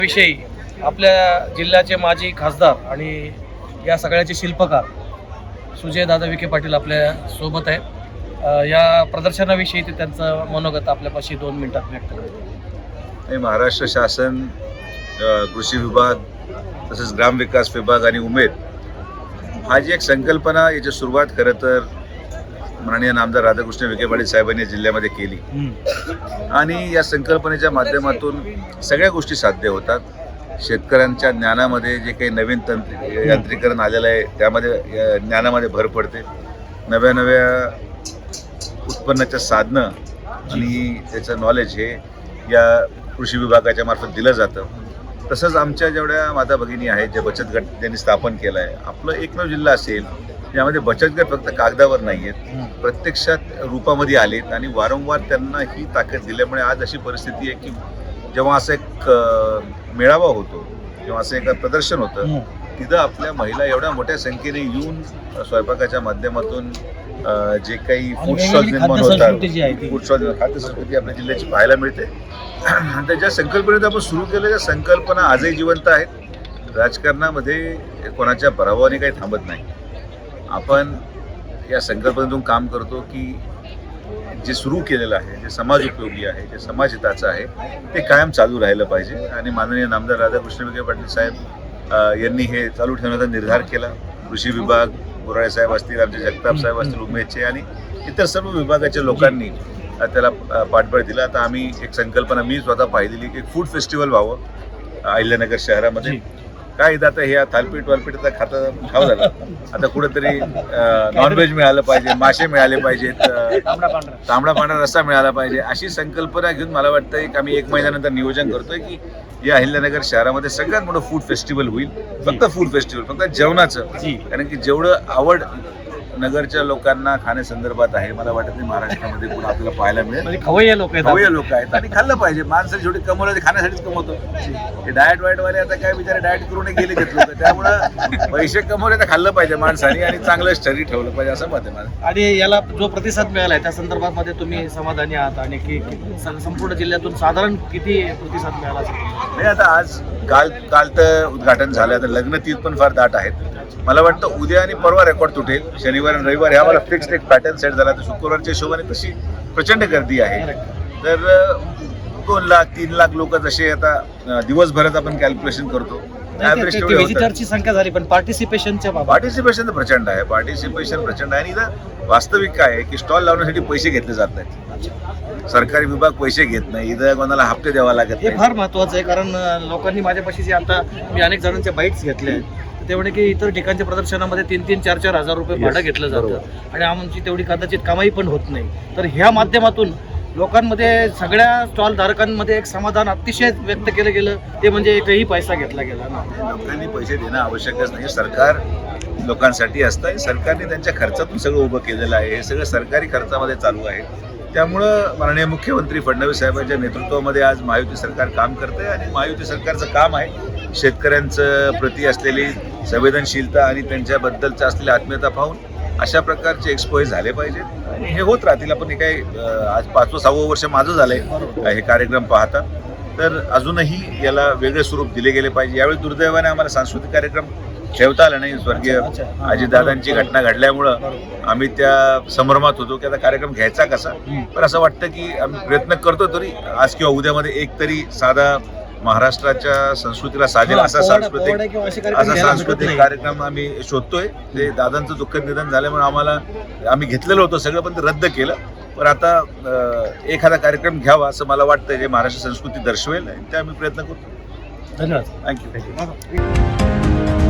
विषयी आपल्या जिल्ह्याचे माजी खासदार आणि या सगळ्याचे शिल्पकार सुजय दादा विखे पाटील आपल्या सोबत आहेत। या प्रदर्शनाविषयी ते त्यांचं मनोगत आपल्यापाशी 2 मिनिटात व्यक्त करतो। महाराष्ट्र शासन, कृषी विभाग, तसेच ग्रामविकास विभाग आणि उमेद हा जी एक संकल्पना याची सुरुवात खरं तर माननीय नामदार राधाकृष्ण विखे पाटील साहेबांनी जिल्ह्यामध्ये केली आणि या संकल्पनेच्या माध्यमातून सगळ्या गोष्टी साध्य होतात। शेतकऱ्यांच्या ज्ञानामध्ये जे काही नवीन यांत्रिकरण आलेलं आहे त्यामध्ये ज्ञानामध्ये भर पडते। नव्या उत्पन्नाच्या साधनं आणि त्याचं नॉलेज हे या कृषी विभागाच्या मार्फत दिलं जातं। तसंच आमच्या जेवढ्या माता भगिनी आहेत जे बचत गट त्यांनी स्थापन केलं आहे, आपलं एकमेव जिल्हा असेल यामध्ये बचत गट फक्त कागदावर नाही आहेत, प्रत्यक्षात रूपामध्ये आलेत आणि वारंवार त्यांना ही ताकद दिल्यामुळे आज अशी परिस्थिती आहे की जेव्हा असं एक मेळावा होतो किंवा असं एक प्रदर्शन होतं तिथं आपल्या महिला एवढ्या मोठ्या संख्येने येऊन स्वयंपाकाच्या माध्यमातून जे काही फूड स्टॉल निर्माण होतात, फूड स्टॉल खाद्य संस्कृती आपल्या जिल्ह्याची पाहायला मिळते। आणि ज्या संकल्पनेत आपण सुरू केलं त्या संकल्पना आजही जिवंत आहेत। राजकारणामध्ये कोणाच्या पराभवाने काही थांबत नाही। आपण या संकल्पनेतून काम करतो की जे सुरू केलेलं आहे, जे समाज उपयोगी आहे, जे समाजहिताचं आहे ते कायम चालू राहिलं पाहिजे आणि माननीय नामदार राधाकृष्ण विखे पाटील साहेब यांनी हे चालू ठेवण्याचा निर्धार केला। कृषी विभाग, बोराळे साहेब असतील, आमचे जगताप साहेब असतील उमेदचे आणि इतर सर्व विभागाच्या लोकांनी त्याला पाठबळ दिला। आता आम्ही एक संकल्पना मी स्वतः पाहिलेली की फूड फेस्टिवल व्हावं अहिल्यानगर शहरामध्ये। काय आता हे थालपीठ वालपीठ आता खाव झालं, आता कुठेतरी नॉनव्हेज मिळालं पाहिजे, मासे मिळाले पाहिजेत, तांबडा पांढरा रस्सा मिळाला पाहिजे, अशी संकल्पना घेऊन मला वाटतं की आम्ही 1 महिन्यानंतर नियोजन करतोय की या अहिल्यानगर शहरामध्ये सगळ्यात मोठं फूड फेस्टिवल होईल। फक्त फूड फेस्टिवल, फक्त जेवणाचं, कारण की जेवढं आवड नगरच्या लोकांना खाण्यासंदर्भात आहे मला वाटत नाही महाराष्ट्रामध्ये कोण आपल्याला पाहायला मिळेल। खवय्ये लोक आहेत आणि खाल्लं पाहिजे। माणसं जेवढी कमवलं ते खाण्यासाठीच कमवतो। हे डाएटवाले आता काय बिचारे डाएट करून गेले घेतलं, त्यामुळं पैसे कमवले तर खाल्लं पाहिजे माणसाने आणि चांगलं शरीर ठेवलं पाहिजे असं मत आहे माझं। आणि याला जो प्रतिसाद मिळाला आहे त्या संदर्भात मध्ये तुम्ही समाधानी आहात आणि की संपूर्ण जिल्ह्यातून साधारण किती प्रतिसाद मिळाला असेल? आता आज काल तर उद्घाटन झालं, आता लग्न तीज पण फार दाट आहेत। मला वाटतं उद्या आणि परवा रेकॉर्ड तुटेल। शनिवार आणि रविवार ह्या मला फिक्स्ड एक पॅटर्न सेट झाला, तर शुक्रवारच्या हिशोबाने तशी प्रचंड गर्दी आहे। तर 2 लाख 3 लाख लोक जसे आता दिवसभरात आपण कॅल्क्युलेशन करतो विजिटरची संख्या झाली, पण पार्टिसिपेशन तर प्रचंड आहे। पार्टिसिपेशन प्रचंड आहे आणि इथं वास्तविक काय आहे की स्टॉल लावण्यासाठी पैसे घेतले जात नाहीत, सरकारी विभाग पैसे घेत नाही, इथं कोणाला हप्ते द्यावा लागत हे फार महत्वाचं आहे। कारण लोकांनी माझ्यापाशी जे आता मी अनेक जणांच्या बाईट्स घेतले आहेत ते म्हणजे की इतर ठिकाणच्या प्रदर्शनामध्ये 3-3, 4-4 हजार रुपये भाडं घेतलं जातं आणि आमची तेवढी कदाचित कमाई पण होत नाही। तर ह्या माध्यमातून लोकांमध्ये सगळ्या स्टॉल धारकांमध्ये एक समाधान अतिशय व्यक्त केलं गेलं, ते म्हणजे एकही पैसा घेतला गेला ना। लोकांनी पैसे देणं आवश्यकच नाही, सरकार लोकांसाठी असतं। सरकारने त्यांच्या खर्चातून सगळं उभं केलेलं आहे, हे सगळं सरकारी खर्चामध्ये चालू आहे। त्यामुळं माननीय मुख्यमंत्री फडणवीस साहेबांच्या नेतृत्वामध्ये आज महायुती सरकार काम करते आणि महायुती सरकारचं काम आहे शेतकऱ्यांचं प्रती असलेली संवेदनशीलता आणि त्यांच्याबद्दलचं असलेली आत्मीयता पाहून अशा प्रकारचे एक्सपोज झाले पाहिजेत आणि हे होत राहतील। आपण हे काही आज 5वं-6वं वर्ष माझं झालंय हे कार्यक्रम पाहता, तर अजूनही याला वेगळे स्वरूप दिले गेले पाहिजे। यावेळी दुर्दैवाने आम्हाला सांस्कृतिक कार्यक्रम ठेवता आला नाही। स्वर्गीय अजितदादांची घटना घडल्यामुळं आम्ही त्या संभ्रमात होतो की आता कार्यक्रम घ्यायचा कसा, पण असं वाटतं की आम्ही प्रयत्न करतो तरी आज किंवा उद्यामध्ये एक तरी साधा महाराष्ट्राच्या संस्कृतीला साजेल असा सांस्कृतिक कार्यक्रम आम्ही शोधतोय। ते दादांचं दुःखद निधन झाल्यामुळे आम्ही घेतलेलं होतं सगळं, पण ते रद्द केलं। पण आता एखादा कार्यक्रम घ्यावा असं मला वाटतं जे महाराष्ट्र संस्कृती दर्शवेल आणि ते आम्ही प्रयत्न करतो। धन्यवाद, थँक्यू।